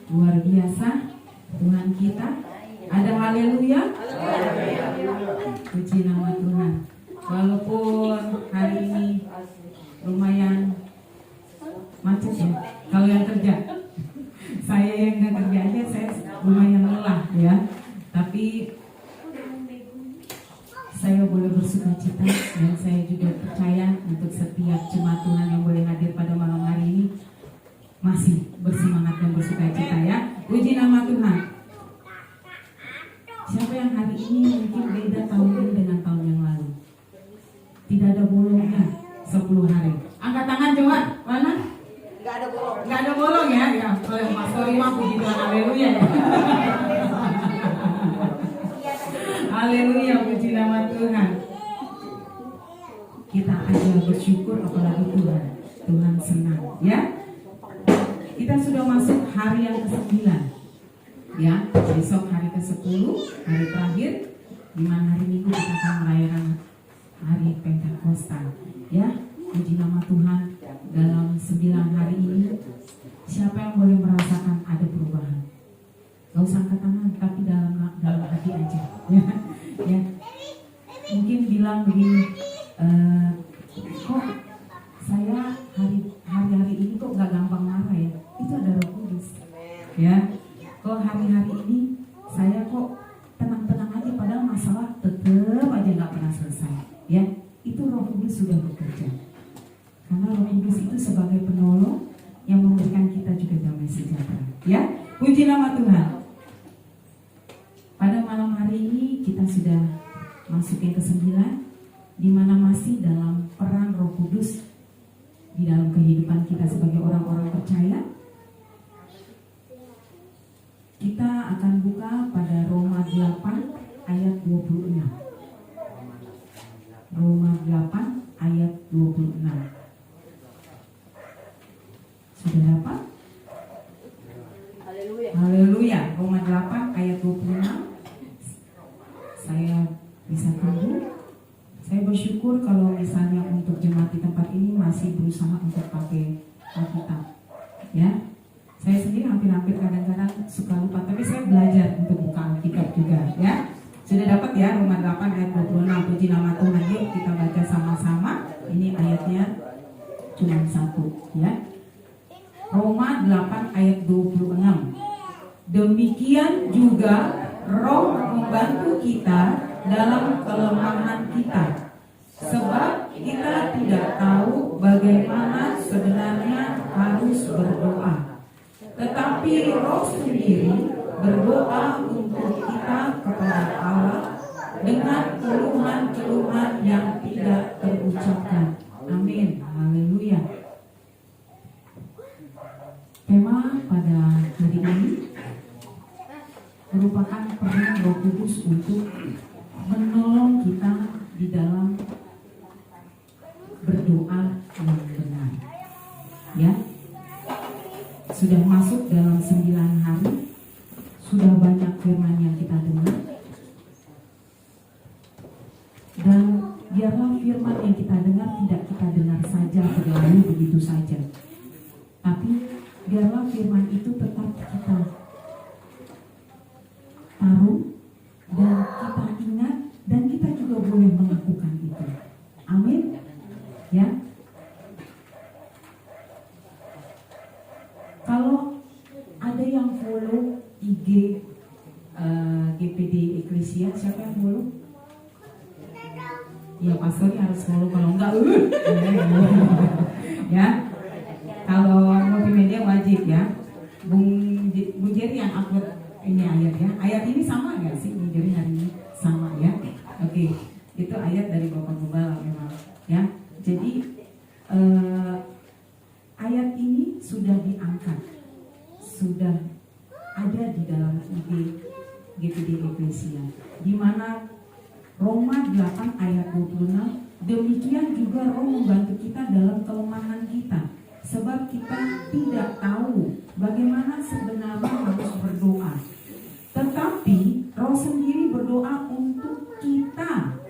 Luar biasa Tuhan kita. Ada haleluya. Puji nama Tuhan. Walaupun hari ini lumayan macet ya. Kalau yang kerja, saya yang nggak kerja aja saya lumayan lelah ya. Tapi saya boleh bersuka cita dan saya juga percaya untuk setiap jemaat Tuhan yang boleh hadir pada malam hari ini masih bersemangat dan bersuka cita ya. Puji nama Tuhan. Siapa yang hari ini mungkin beda tahun ini dengan tahun yang lalu? Tidak ada bolongnya 10 hari. Angkat tangan coba, mana? Nggak ada bolong. Nggak ada bolong ya? Ya, oleh Pastor Ima, puji Tuhan, haleluya. Haleluya, puji nama Tuhan. Kita aja bersyukur apalagi Tuhan. Tuhan senang ya. Kita sudah masuk hari yang ke-9 ya. Besok hari ke-10, hari terakhir, di mana hari Minggu kita akan merayakan hari Pentakosta ya. Puji nama Tuhan. Dalam 9 hari ini, siapa yang boleh merasakan ada perubahan? Gak usah angkat tangan, tapi dalam hati aja ya. Ya. Mungkin bilang begini, kok saya hari-hari ini kok gak gampang marah ya? Itu ada Roh Kudus ya. Kok hari-hari ini saya kok tenang-tenang aja, padahal masalah tetap aja gak pernah selesai ya. Itu Roh Kudus sudah bekerja. Karena Roh Kudus itu sebagai penolong yang memberikan kita juga damai sejahtera ya. Puji nama Tuhan. Pada malam hari ini kita sudah masuk yang ke-9, di mana masih dalam peran Roh Kudus di dalam kehidupan kita sebagai orang-orang percaya. Kita akan buka pada Roma 8 ayat 26. Roma 8 ayat 26. Sudah dapat? Haleluya. Haleluya. Roma 8 ayat 26. Saya bisa tunggu. Saya bersyukur kalau misalnya untuk jemaat di tempat ini masih berusaha untuk pakai Alkitab ya. Saya sendiri hampir-hampir kadang-kadang suka lupa, tapi saya belajar untuk buka Alkitab juga ya. Sudah dapat ya Roma 8 ayat 26. Puji nama Tuhan. Yuk kita baca sama-sama. Ini ayatnya cuma satu ya. Roma 8 ayat 26. Demikian juga Roh membantu kita dalam kelemahan kita, sebab kita tidak tahu bagaimana sebenarnya harus berdoa, tetapi Roh sendiri berdoa untuk kita kepada Allah dengan keluhan-keluhan yang tidak terucapkan. Amin. Haleluya. Tema pada hari ini merupakan peran Roh Kudus untuk menolong kita di dalam berdoa yang benar ya. Sudah masuk dalam 9 hari, sudah banyak firman yang kita dengar, dan biarlah firman yang kita dengar tidak kita dengar saja berlalu begitu saja, tapi biarlah firman itu tetap kita taruh dan kita ingat, dan kita juga boleh melakukan itu. Amin ya. Kalau ada yang follow IG GPD Eklesia, siapa yang follow? Ya pastor harus follow, kalau enggak ya. Kalau multimedia wajib ya. Bung Jerry yang upload ini ayat ya. Ayat ini sama nggak sih? Bung Jerry hari ini sama ya. Oke, itu ayat dari Bapak Gembala memang ya. Jadi ayat ini sudah diangkat, sudah ada di dalam IG GPD Eklesia, di mana Roma 8 ayat 26. Demikian juga Roh membantu kita dalam kelemahan kita, sebab kita tidak tahu bagaimana sebenarnya harus berdoa, tetapi Roh sendiri berdoa untuk kita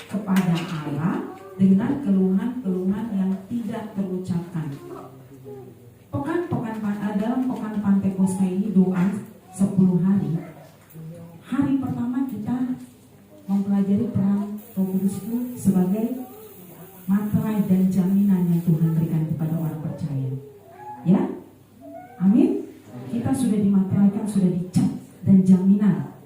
kepada Allah dengan keluhan-keluhan yang tidak terucapkan. Dalam pekan Pantekosta ini doa 10 hari. Hari pertama kita mempelajari peran Roh Kudus itu sebagai materai dan jaminan yang Tuhan berikan kepada orang percaya. Ya, amin. Kita sudah dimateraikan, sudah dicap dan jaminan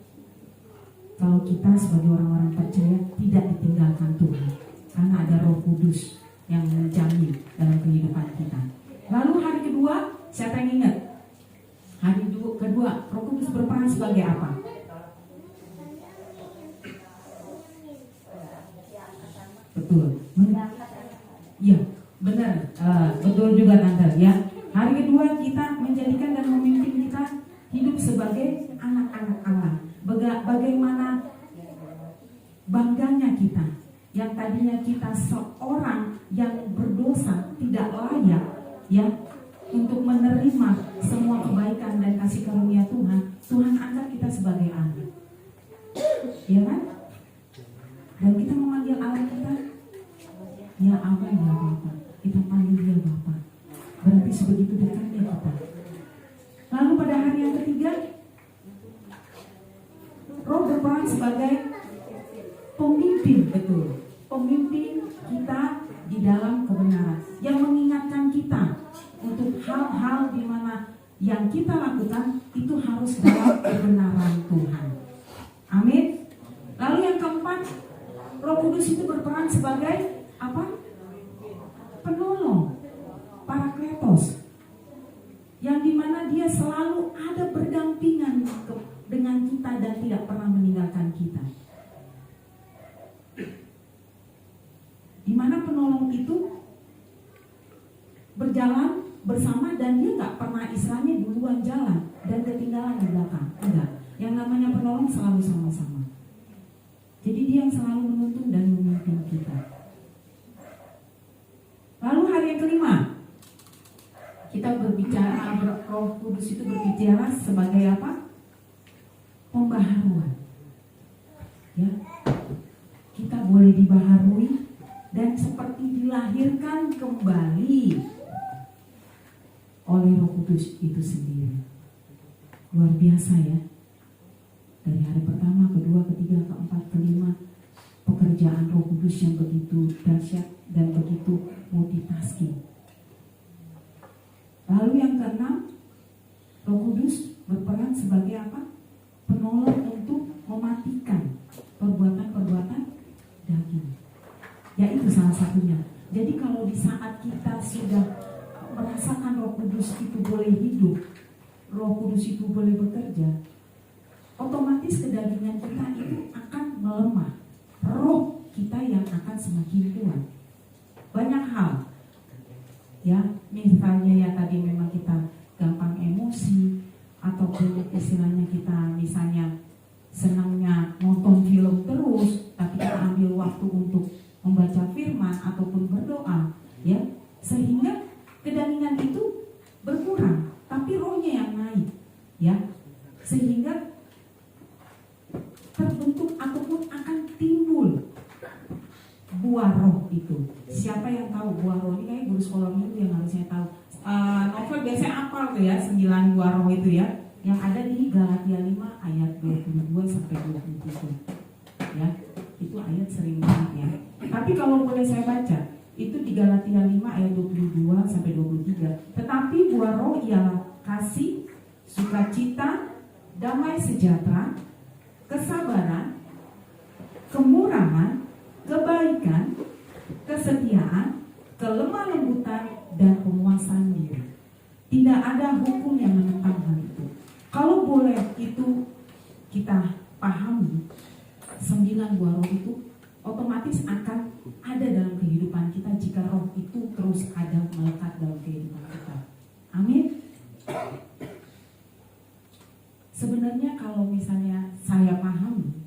kalau kita sebagai orang-orang percaya tidak ditinggalkan Tuhan, karena ada Roh Kudus yang menjamin dalam kehidupan kita. Lalu hari kedua, siapa yang ingat? Hari kedua, Roh Kudus berperan sebagai apa? Betul. Iya, benar. Betul juga Tante ya. Hari kedua kita menjadikan dan memimpin kita hidup sebagai anak-anak Allah. Bagaimana bangganya kita yang tadinya kita seorang yang berdosa, tidak layak ya untuk menerima semua kebaikan dan kasih karunia Tuhan. Tuhan angkat kita sebagai anak. Ya kan? Dan kita memanggil Allah kita, ya Abah, ya Bapak. Kita panggil dia Bapak. Berarti sebegitu dekatnya kita. Lalu pada hari yang ketiga, Roh berperan sebagai pemimpin, betul. Pemimpin kita di dalam kebenaran, yang mengingatkan kita untuk hal-hal di mana yang kita lakukan itu harus dalam kebenaran Tuhan. Amin. Lalu yang keempat, Roh Kudus itu berperan sebagai apa? Penolong, parakletos, yang dimana dia selalu ada berdampingan dengan kita dan tidak pernah meninggalkan kita. Dimana penolong itu berjalan bersama dan dia nggak pernah istilahnya duluan jalan dan ketinggalan di belakang. Enggak. Yang namanya penolong selalu sama-sama. Jadi dia yang selalu menuntun dan memimpin kita. Lalu hari yang kelima, kita berbicara, Roh Kudus itu berbicara sebagai apa? Pembaharuan. Ya, kita boleh dibaharui dan seperti dilahirkan kembali oleh Roh Kudus itu sendiri. Luar biasa ya. Dari hari pertama, kedua, ketiga, keempat, kelima, pekerjaan Roh Kudus yang begitu dahsyat dan begitu multitasking. Lalu yang keenam, Roh Kudus berperan sebagai apa? Penolong untuk mematikan perbuatan-perbuatan daging. Ya itu salah satunya. Jadi kalau di saat kita sudah merasakan Roh Kudus itu boleh hidup, Roh Kudus itu boleh bekerja, otomatis kedagingan kita itu akan melemah. Roh kita yang akan semakin kuat. Banyak hal. Ya, misalnya ya tadi memang kita gampang emosi, ataupun istilahnya kita misalnya senangnya nonton film terus, tapi kita ambil waktu untuk membaca firman ataupun berdoa, ya, sehingga kedagingan itu berkurang, tapi rohnya yang naik, ya, sehingga terbentuk ataupun akan timbul buah roh itu. Siapa yang tahu buah roh ini? Kayak guru sekolah minggu yang harusnya tahu. Novel biasanya apal tuh ya 9 buah roh itu ya, yang ada di Galatia 5 ayat 22 sampai 27. Ya, itu ayat sering banget ya. Tapi kalau boleh saya baca, itu di Galatia 5 ayat 22 sampai 23. Tetapi buah roh ialah kasih, sukacita, damai sejahtera, kesabaran, kemurahan, kebaikan, kesetiaan, kelemah lembutan, dan penguasaan diri. Tidak ada hukum yang menentang hal itu. Kalau boleh itu kita pahami, 9 buah roh itu otomatis akan ada dalam kehidupan kita jika roh itu terus ada melekat dalam kehidupan kita. Amin. Sebenarnya kalau misalnya saya pahami,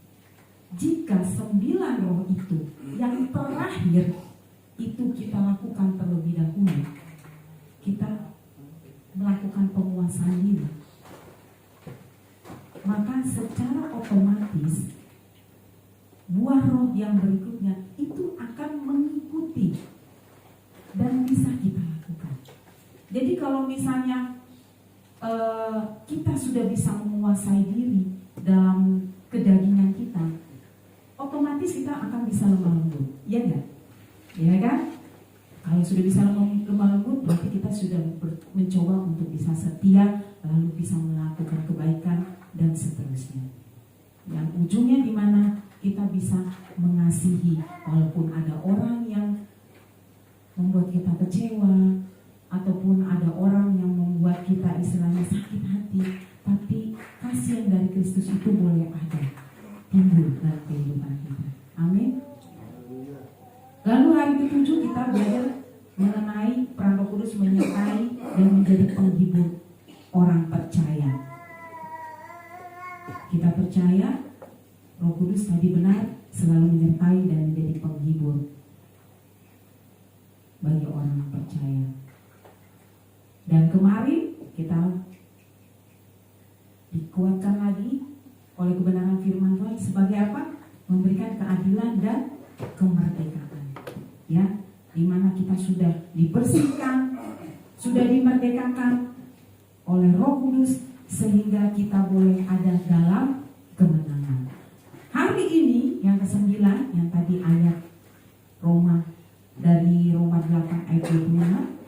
jika 9 roh itu yang terakhir itu kita lakukan terlebih dahulu, kita melakukan penguasaan diri, maka secara otomatis buah roh yang berikutnya itu akan mengikuti dan bisa kita lakukan. Jadi kalau misalnya kita sudah bisa menguasai diri dalam kedagingan kita, otomatis kita akan bisa lemah lembut, ya enggak? Ya kan? Kalau sudah bisa lemah lembut, berarti kita sudah mencoba untuk bisa setia, lalu bisa melakukan kebaikan dan seterusnya. Yang ujungnya di mana kita bisa mengasihi, walaupun ada orang yang membuat kita kecewa, ataupun ada orang yang membuat kita istilahnya sakit hati, tapi kasih yang dari Kristus itu boleh ada timbul dalam kehidupan kita. Amin. Lalu hari ke-7 kita belajar mengenai peran Roh Kudus menyertai dan menjadi penghibur orang percaya. Kita percaya Roh Kudus tadi benar selalu menyertai dan menjadi penghibur bagi orang percaya. Dan kemarin kita dikuatkan lagi oleh kebenaran firman Tuhan sebagai apa? Memberikan keadilan dan kemerdekaan. Ya, di mana kita sudah dibersihkan, sudah dimerdekakan oleh Roh Kudus sehingga kita boleh ada dalam kemenangan. Hari ini yang ke-9 yang tadi ayat dari Roma 8 ayat 26,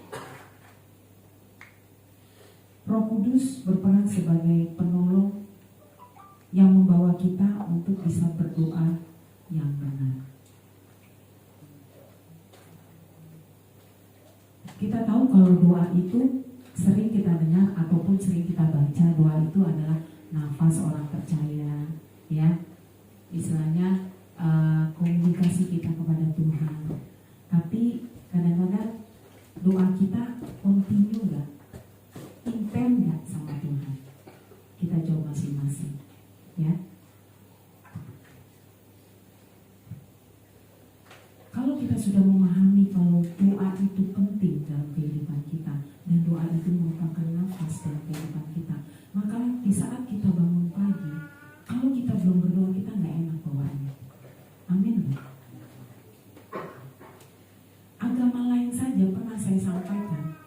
Roh Kudus berperan sebagai penolong yang membawa kita untuk bisa berdoa yang benar. Kita tahu kalau doa itu sering kita dengar ataupun sering kita baca, doa itu adalah nafas orang percaya, ya. Istilahnya komunikasi kita kepada Tuhan. Tapi kadang-kadang doa kita continue nggak? Intent nggak sama Tuhan? Kita jawab masing-masing, ya. Kalau kita sudah memahami kalau doa itu penting dalam kehidupan kita dan doa itu merupakan nafas dalam kehidupan kita, maka di saat kita bangun pagi, kalau kita belum berdoa kita nggak enak bawaannya. Amin. Agama lain saja pernah saya sampaikan,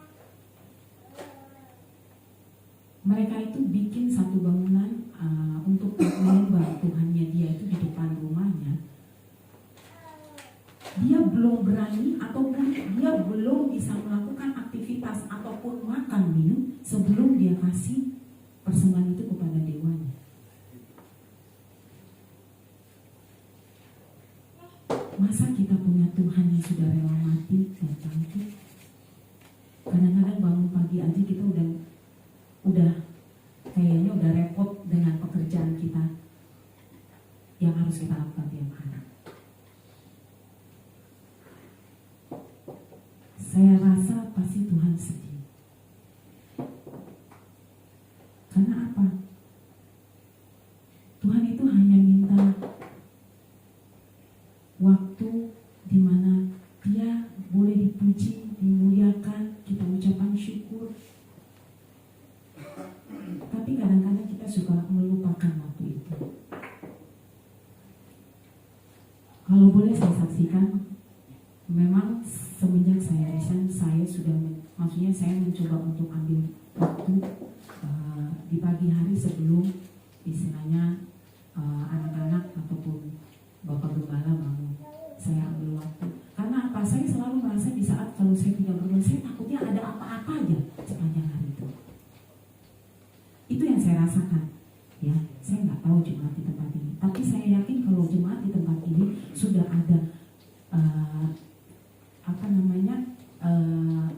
mereka itu bikin satu bangunan untuk menyembah Tuhannya dia itu di depan rumahnya. Dia belum berani ataupun dia belum bisa melakukan aktivitas ataupun makan minum sebelum dia kasih persembahan itu kepada dewanya. Masa kita punya Tuhan yang sudah rela mati dan bangkit? Kadang-kadang bangun pagi aja kita udah kayaknya udah repot dengan pekerjaan kita yang harus kita lakukan tiap hari. Saya rasa pasti Tuhan sedih. Karena apa? Tuhan itu hanya minta waktu di mana dia boleh dipuji, dimuliakan, kita ucapkan syukur. Tapi kadang-kadang kita suka melupakan waktu itu. Kalau boleh saya saksikan, memang semenjak saya resign, saya sudah maksudnya saya mencoba untuk ambil waktu di pagi hari sebelum istilahnya anak-anak ataupun Bapak Gembala bangun. Saya ambil waktu. Karena apa? Saya selalu merasa di saat kalau saya tidak berdoa, saya takutnya ada apa-apa aja sepanjang hari itu. Itu yang saya rasakan. Ya, saya nggak tahu jemaat di tempat ini. Tapi saya yakin kalau jemaat di tempat ini sudah ada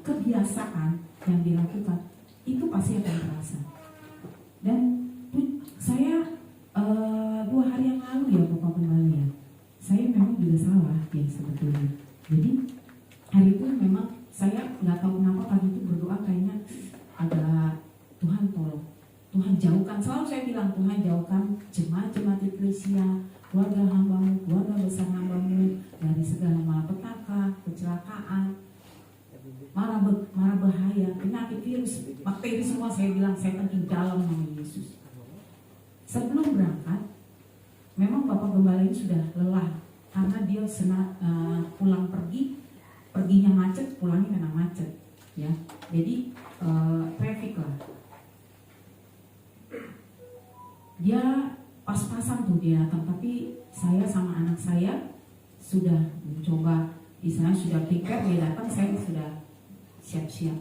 kebiasaan yang dilakukan, itu pasti akan terasa. Dan saya 2 hari yang lalu ya Bapak Gembala ya, saya memang juga salah ya sebetulnya. Jadi hari itu memang saya nggak tahu kenapa pagi itu berdoa kayaknya ada Tuhan tolong, Tuhan jauhkan. Selalu saya bilang Tuhan jauhkan jemaat-jemaat Eklesia, keluarga hambamu, keluarga besar hambamu dari segala malapetaka, kecelakaan, marah bahaya, penyakit, virus, bakteri, semua saya bilang saya penting dalam nama Yesus. Sebelum berangkat, memang Bapak Gembala ini sudah lelah karena dia pulang perginya macet, pulangnya memang macet, ya. Jadi traffic lah. dia pas-pasan tuh dia datang, tapi saya sama anak saya sudah mencoba, misalnya sudah prepare dia datang, saya sudah siap-siap.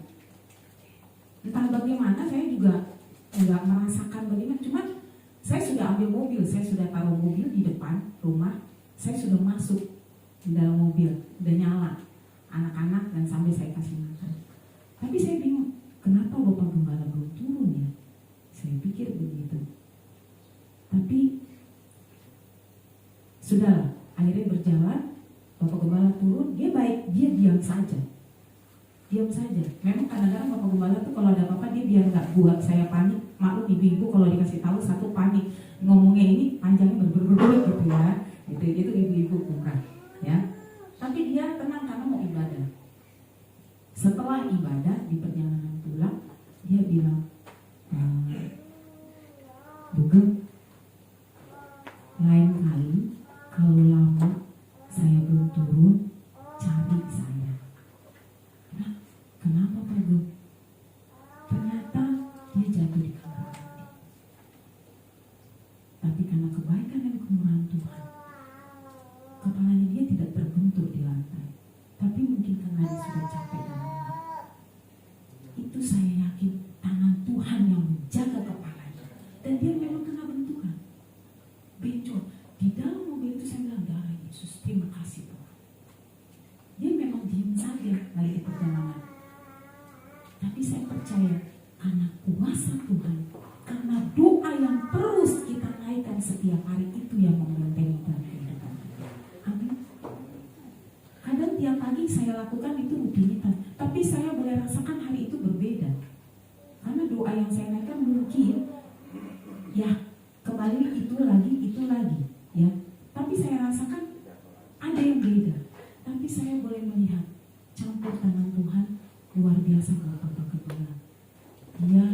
Entah bagaimana saya juga nggak merasakan bagaimana, cuman saya sudah ambil mobil, saya sudah taruh mobil di depan rumah, saya sudah masuk di dalam mobil, udah nyala anak-anak dan sambil saya kasih makan. Tapi saya bingung, kenapa Bapak Gembala belum turun ya? Saya pikir begitu. Tapi sudahlah, akhirnya berjalan, Bapak Gembala turun, dia baik, dia diam saja. Diam saja. Memang kadang-kadang Bapak Gembala tuh kalau ada apa-apa dia biar nggak buat saya panik. Maklum ibu-ibu kalau dikasih tahu satu panik, ngomongnya ini panjangnya berber gitu ya. Itu ibu-ibu bukan, ya. Tapi dia tenang karena mau ibadah. Setelah ibadah di perjalanan pulang, dia bilang, Bugeng, lain kali kalau lama saya belum turun, cari saya. Nah, kenapa Pak Bugeng? Ternyata dia jatuh di kamar mandi. Tapi karena kebaikan dan kemurahan Tuhan, kepalanya dia tidak terbentur di lantai. Tapi mungkin karena dia sudah capek dan lelah. Itu saya yakin tangan Tuhan yang menjaga kepalanya. Dan dia memang kena benturan. Benjol. Di dalam mobil itu saya bilang, darah Yesus, terima kasih Tuhan. Dia memang diam saja lagi di perjalanan. Tapi saya percaya karena kuasa Tuhan, karena doa yang terus kita naikkan setiap hari, itu yang membentengi dalam kehidupan kita. Amin. Kadang tiap pagi saya lakukan itu rutinitas, tapi saya boleh rasakan hari itu berbeda. Karena doa yang saya naikkan mungkin ya kembali itu lagi ya. Tapi saya rasakan ada yang beda. Tapi saya boleh melihat campur tangan Tuhan luar biasa kalau Bapak Gembala. Dia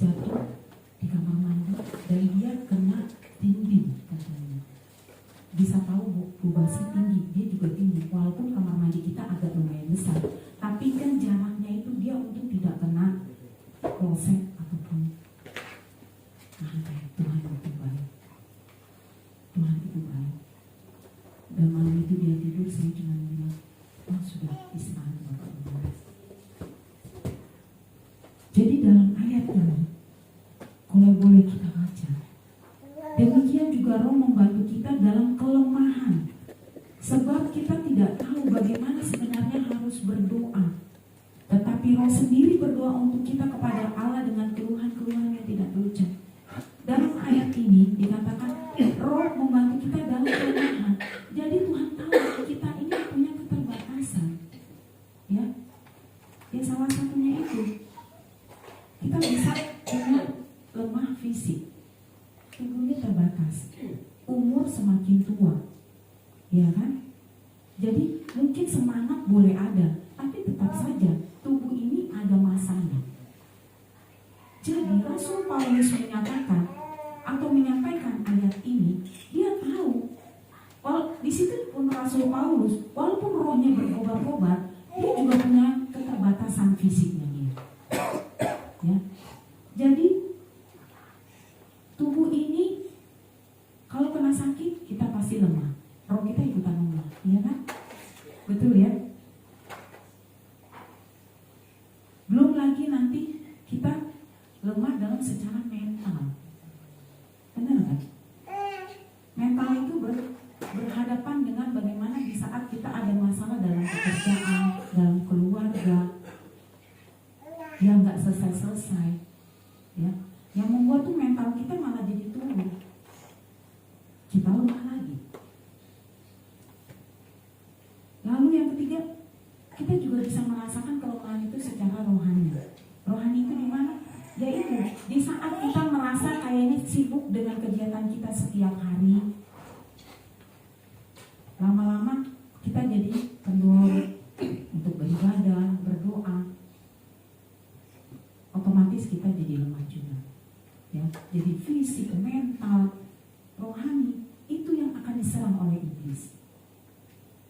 jatuh di kamar mandi dan dia kena dinding katanya. Bisa tahu Bu Basi tinggi, dia juga tinggi. Walaupun kamar mandi kita agak lumayan besar, tapi kan jaraknya itu dia untuk tidak kena polsek ataupun lantai. Tuhan itu baik. Tuhan itu baik. Dan malam itu dia tidur, saya cuma bilang, oh sudah istirahat Bapak Gembala. Jadi dalam ayat ini, kalau boleh kita baca, demikian juga Roh membantu kita dalam kelemahan. Sebab kita tidak tahu bagaimana sebenarnya harus berdoa. Tetapi Roh sendiri berdoa untuk kita kepada Allah dengan keluhan-keluhan yang tidak terucap. Dalam ayat ini dikatakan Roh membantu kita dalam kelemahan. Jadi Tuhan tahu kita ini punya keterbatasan. Ya salah satunya itu. Kita bisa punya lemah fisik, tubuhnya terbatas, umur semakin tua, ya kan? Jadi mungkin semangat boleh ada, tapi tetap saja tubuh ini ada masanya. Jadi Rasul Paulus menyatakan atau menyampaikan ayat ini, dia tahu, di situ pun Rasul Paulus, walaupun rohnya berkobar-kobar, dia juga punya keterbatasan fisiknya dia. Ya. Jadi tubuh ini kalau kena sakit kita pasti lemah, roh kita ikutan lemah, iya kan? Betul ya? Belum lagi nanti kita lemah dalam secara mental, benar kan? Mental itu berhadapan dengan bagaimana di saat kita ada masalah dalam pekerjaan, dalam keluarga, yang nggak selesai-selesai, ya, yang membuat tuh mental kita malah jadi turun, kita lemah lagi. Lalu yang ketiga, kita juga bisa merasakan kelemahan itu secara rohani. Rohani itu di mana? Yaitu di saat kita merasa kayaknya sibuk dengan kegiatan kita setiap hari, lama-lama kita jadi kendor untuk beribadah, berdoa. Otomatis kita jadi lemah juga, ya. Jadi fisik, mental, rohani itu yang akan diserang oleh iblis.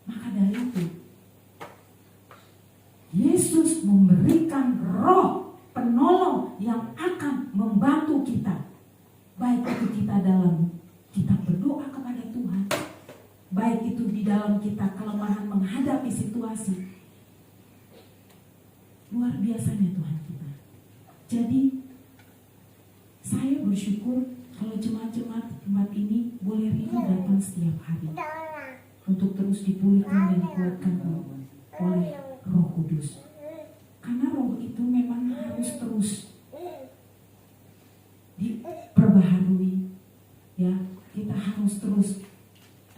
Maka dari itu Yesus memberikan Roh penolong yang akan membantu kita baik itu kita berdoa kepada Tuhan, baik itu di dalam kita kelemahan menghadapi situasi. Luar biasanya Tuhan kita. Jadi saya bersyukur kalau jemaat-jemaat tempat ini boleh rindu datang setiap hari untuk terus dipulihkan dan dikuatkan oleh Roh Kudus. Karena Roh itu memang harus terus diperbaharui, ya. Kita harus terus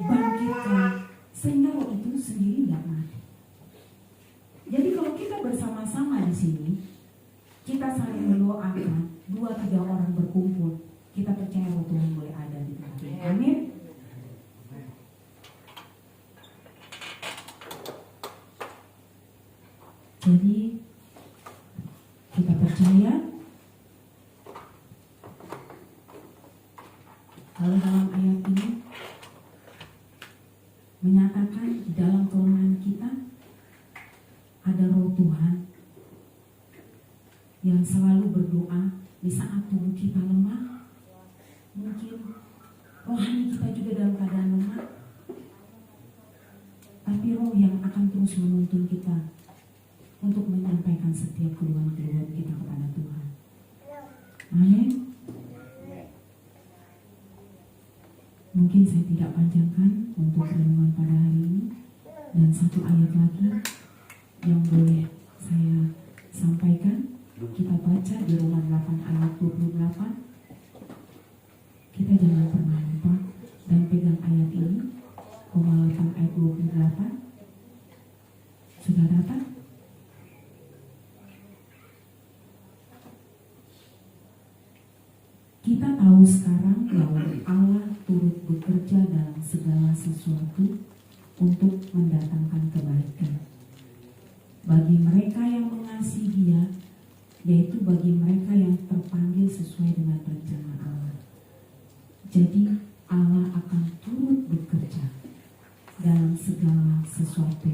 bangkitkan sehingga Roh itu sendiri tidak mati. Jadi kalau kita bersama-sama di sini, kita saling mendoakan, 2-3 orang berkumpul, kita percaya Roh Tuhan boleh ada di tempat ini. Amin. Jadi kita percaya kalau dalam ayat ini menyatakan di dalam kelemahan kita ada Roh Tuhan yang selalu berdoa di saat tubuh kita lemah. Mungkin rohani kita juga dalam keadaan lemah, tapi Roh yang akan terus menuntun kita untuk menyampaikan setiap keluhan-keluhan kita kepada Tuhan. Amin. Mungkin saya tidak panjangkan untuk renungan pada hari ini, dan satu ayat lagi yang boleh saya sampaikan. Kita baca di Roma 8 ayat 28. Kita jangan pernah lupa dan pegang ayat ini. Roma 8 ayat 28. Sudah datang? Kita tahu sekarang bahwa Allah turut bekerja dalam segala sesuatu untuk mendatangkan kebaikan bagi mereka yang mengasihi Dia, yaitu bagi mereka yang terpanggil sesuai dengan rencana Allah. Jadi Allah akan turut bekerja dalam segala sesuatu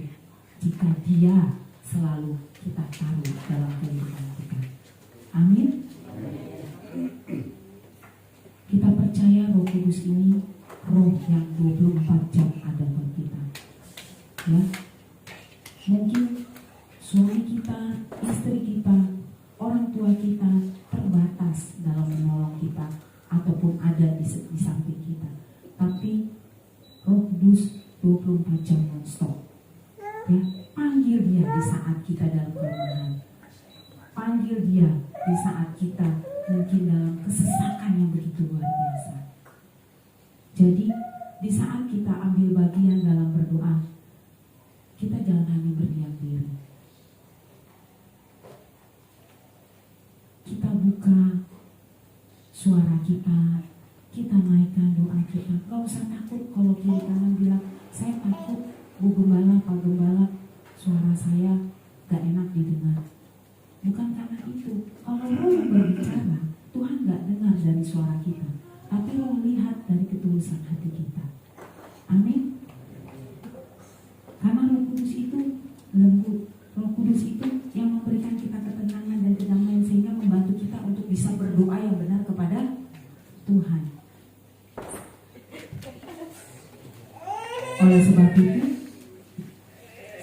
jika Dia selalu kita taruh dalam kehidupan kita. Amin. Kita percaya Roh Kudus ini Roh yang 24 jam ada buat kita. Ya. Mungkin suami kita, istri kita, orang tua kita terbatas dalam menolong kita ataupun ada di samping kita. Tapi Roh Kudus 24 jam non-stop. Ya, panggil Dia di saat kita dalam kelemahan. Panggil Dia di saat kita mungkin dalam kesesakan yang begitu luar biasa. Jadi di saat kita ambil bagian dalam berdoa, kita jangan hanya berdiam diri. Kita buka suara kita, kita naikkan doa kita. Gak usah takut kalau kiri kanan bilang, saya takut Bu Gembala, Pak Gembala, suara saya gak enak didengar. Bukan karena itu. Kalau Roh yang berbicara, Tuhan gak dengar dari suara kita, tapi Roh lihat dari ketulusan hati kita. Amin. Karena Roh Kudus itu lembut. Roh Kudus itu yang memberikan kita ketenangan dan kedamaian sehingga membantu kita untuk bisa berdoa yang benar kepada Tuhan. Oleh sebab itu,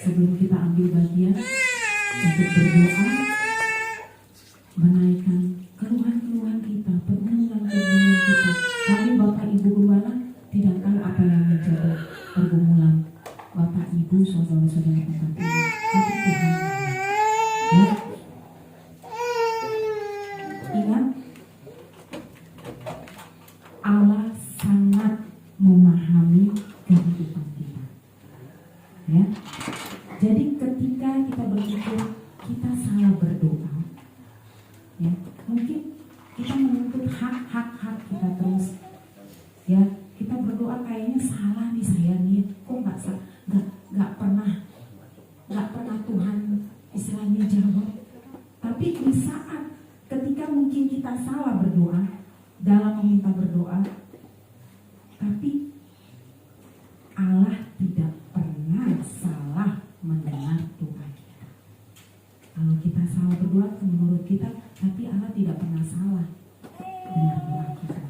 sebelum kita ambil bagian untuk berdoa, menaikkan keluhan-keluhan kita, pergumulan-pergumulan kita. Kami Bapak Ibu Gembala tidak tahu apa yang menjadi pergumulan Bapak Ibu, saudara-saudara tempat ini, tapi Tuhan. Ya. Ingat, Allah sangat memahami kehidupan kita. Ya. Jadi ketika kita berpikir kita salah berdoa, ya, mungkin kita menuntut hak-hak kita terus, ya, kita berdoa kayaknya salah nih saya nih, kok nggak pernah Tuhan istilahnya jawab. Tapi di saat ketika mungkin kita salah berdoa dalam meminta berdoa, tapi Allah tidak pernah salah mendengar doa kita. Kalau kita salah berdoa menurut kita, tapi Allah tidak pernah salah dengar doa kita.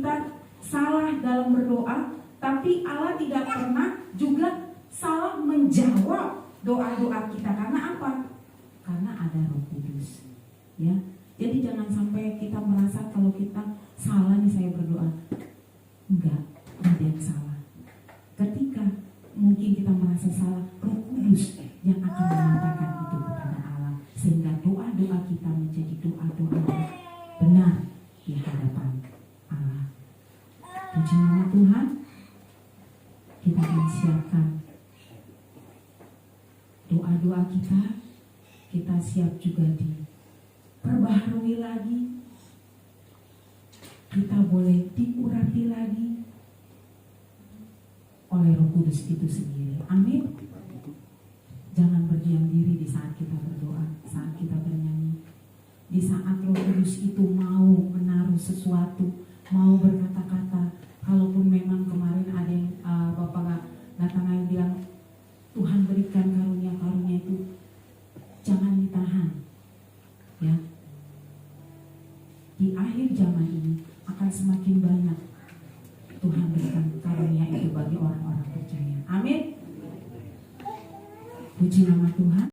kita salah dalam berdoa, tapi Allah tidak pernah juga salah menjawab doa-doa kita. Karena apa? Karena ada Roh Kudus. Ya, jadi jangan sampai kita merasa kalau kita salah nih saya berdoa. Enggak ada yang salah. Ketika mungkin kita merasa salah, Roh Kudus yang akan mengatakan itu kepada Allah, sehingga doa-doa kita menjadi doa-doa benar di hadapan Allah. Puji nama Tuhan. Kita akan siapkan doa-doa kita siap juga diperbaharui lagi, kita boleh diurapi lagi oleh Roh Kudus itu sendiri. Amin. Jangan berdiam diri di saat kita berdoa, saat kita bernyanyi. Di saat Roh Kudus itu mau menaruh sesuatu, mau berkata-kata, kalaupun memang kemarin ada yang Bapak Nathanael bilang, Tuhan berikan karunia-karunia itu, jangan ditahan. Ya. Di akhir zaman ini akan semakin banyak Tuhan berikan karunia itu bagi orang-orang percaya. Amin. Puji nama Tuhan.